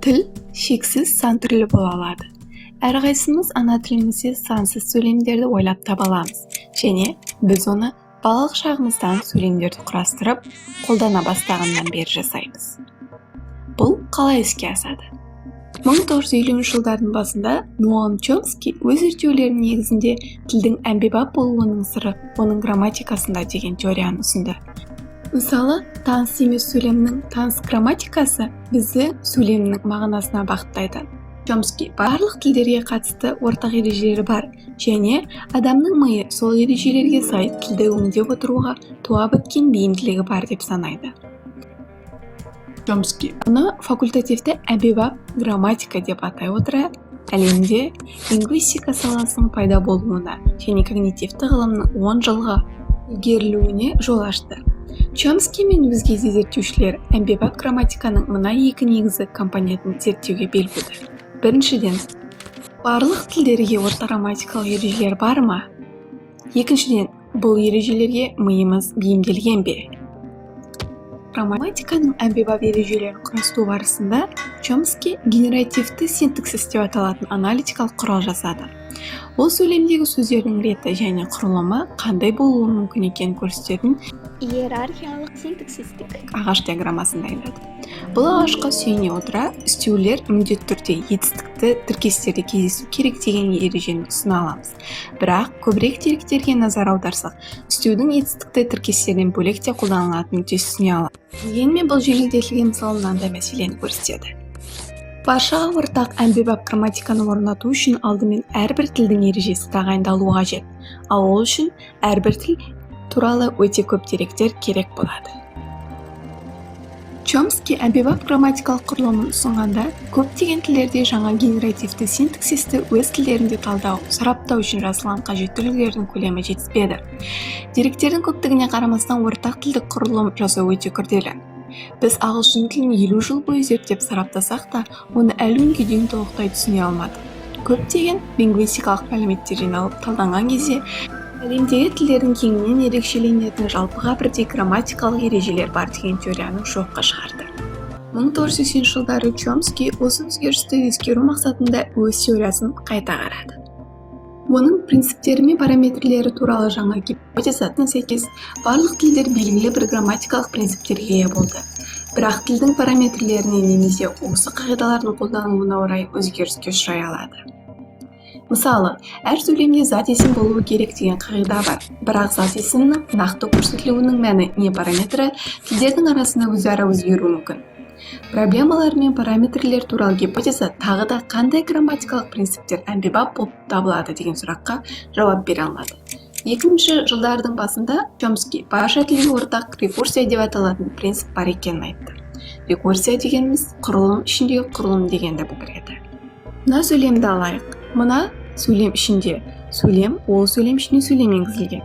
Тіл шексіз сан түрлі бола алады. Әрқайсымыз ана тілімізде сансыз сөйлемдерді ойлап таба аламыз, және біз оны балалық шағымыздан сөйлемдерді құрастырып, қолдана бастағаннан бері жасаймыз. Бұл қалай іске асады? 1950 жылдардың басында Ноам Чомски өз зерттеулерінің негізінде тілдің әмбебап болуының сыры оның грамматикасында деген теорияны ұсынды. Мысалы, таныс емес сөйлемнің таныс грамматикасы бізді сөйлемнің мағынасына бағыттайды. Чомски барлық тілдерге қатысты ортақ ережелері бар, және адамның миы сол ережелерге сай тілді өңдеп отыруға туа біткен бейімділігі бар деп санайды. Чомски оны факультативті әмбебап грамматика деп атай отыра, әлемде лингвистика саласының пайда болуына және когнитивті ғылымның 10 жылға ілгерілеуіне жол ашты. Чомски мен өзге зерттеушілер әмбебап грамматиканың мына екі негізгі компонентін зерттеуге бел буды. Біріншіден, барлық тілдерге ортақ грамматикалық ережелер бар ма? Екіншіден, бұл ережелерге миымыз бейімделген бе? Грамматиканың әмбебап ережелерін құрастыру барысында Чомски генеративті синтаксис деп аталатын аналитикалық құрал жасады. Ол сөйлемдегі сөздердің реті және құрылымы қандай болуы мүмкін екенін көрсететін иерархиялық синтаксистік ағаш диаграммасын дайындады. Бұл ағашқа сүйене отыра, үстеулер міндетті түрде етістікті тіркестерде кездесу керек деген ережені ұсына аламыз. Бірақ көбірек деректерге назар аударсақ, үстеудің етістікті тіркестерден бөлек те қолданылатынын түсіне аламыз. Дегенмен бұл жеңілдетілген мысалы мынандай мәселені көрсетеді. Баршаға ортақ әмбебап грамматиканы орнату үшін алдымен әрбір тілдің ережесі тағайындалуы қажет, ал ол үшін әрбір тіл туралы өте көп деректер керек болады. Чомски әмбебап грамматикалық құрылымын ұсынғанда, көптеген тілдерде жаңа генеративті синтаксисті өз тілдерінде талдау, сараптау үшін жазылған қажеттіліктердің көлемі жетіспеді. Деректердің көптігіне қарамастан ортақ тілдік құрылым жасау өте күрделі. Біз ағылшын тілін 50 жыл бойы зерттеп сараптасақ та, оны әлі күнге дейін толықтай түсіне алмады. Көптеген лингвистикалық мәліметтер жиналып талданған кезде, әлемдегі тілдердің кеңінен ерекшеленетін жалпыға бірдей грамматикалық ережелер бар деген теорияны жоққа шығарды. 1980 жылдары Чомски осы өзгерісті ескеру мақсатында өз теориясын қайта қарады. Оның принциптері мен параметрлері туралы жаңа гипотезасына сәйкес барлық тілдер белгілі бір грамматикалық принциптерге ие болды. Бірақ тілдің параметрлеріне немесе осы қағидалардың қолданылуына орай өзгеріске ұшырай алады. Мысалы, әр сөйлемде зат есім болуы керек деген қағида бар, бірақ зат есімнің нақты көрсетілуінің мәні не параметрі тілдердің арасында өзара өзгеруі мүмкін. Проблемалар мен параметрлер туралы гипотеза тағы да қандай грамматикалық принциптер әмбебап болып табылады деген сұраққа жауап бере алмады. 2000 жылдардың басында Чомски барша тілге ортақ рекурсия деп аталатын принцип бар екенін айтты. Рекурсия дегеніміз құрылым ішіндегі құрылым дегенді білдіреді. Мына сөйлемді алайық. Мына сөйлем ішінде сөйлем, ол сөйлем ішіне сөйлем енгізілген.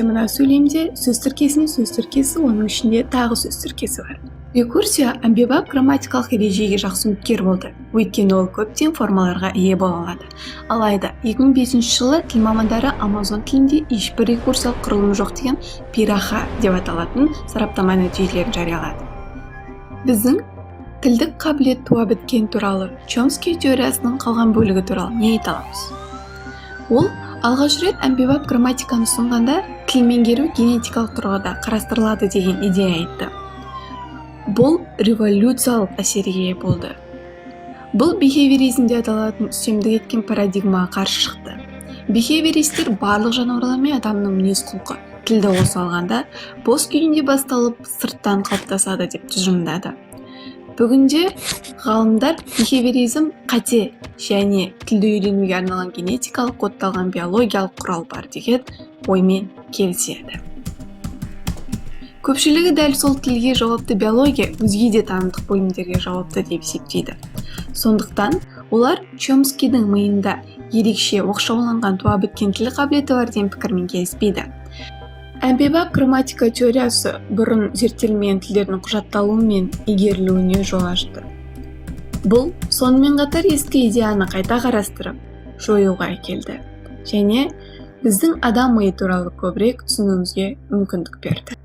Мына сөйлемде сөз тіркесіне сөз тіркесі, оның ішінде тағы сөз тіркесі бар. Рекурсия әмбебап грамматикалық ережеге жақсы үміткер болды, өйткені ол көптеген формаларға ие бола алады. Алайда 2005 жылы тіл мамандары Amazon тілінде ешбір рекурсиялық құрылым жоқ деген пираха деп аталатын сараптама нәтижелерін жариялады. Біздің тілдік қабілет туа біткен туралы Чомски теориясының қалған бөлігі туралы не айта аламыз? Ол алғаш рет әмбебап грамматиканы ұсынғанда тіл меңгеру генетикалық тұрғыда қарастырылады деген идея айтты. Бұл революциялық әсерге болды. Бұл бихевиоризмде аталатын үстемдік еткен парадигмаға қарсы шықты. Бихевиористер барлық жануарлар мен адамның мінез-құлқы тілді қоса алғанда бос күйінде басталып сырттан қалыптасады деп тұжырымдады. Бүгінде ғалымдар бихевиоризм қате және тілді үйренуге арналған генетикалық кодталған биологиялық құрал бар деген оймен келіседі. Көпшілігі дәл сол тілге жауапты биология өзге де танымдық бөлімдерге жауапты деп есептейді. Сондықтан олар Чомскидің миында ерекше оқшауланған туа біткен тіл қабілеті бар деген пікірмен келіспейді. Әмбебап грамматика теориясы бұрын зерттелмеген тілдердің құжатталуы мен игерілуіне жол ашты. Бұл сонымен қатар ескі идеяны қайта қарастырып, жоюға әкелді және біздің адам миы туралы көбірек түсінуімізге мүмкіндік берді.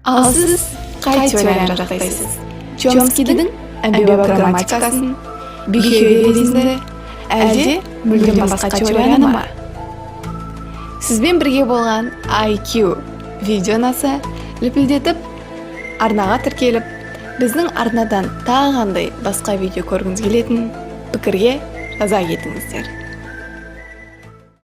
Ал сіз қай теорияны жақтайсыз? Чомскидің әмбебап грамматикасын behaviorизмді, әлде мүлдем басқаша ойлана ма? Сізбен бірге болған IQ видео ұнаса, лүпілдетіп, арнаға тіркеліп, біздің арнадан тағы қандай басқа видео көргіңіз келетін пікірге жаза кетіңіздер.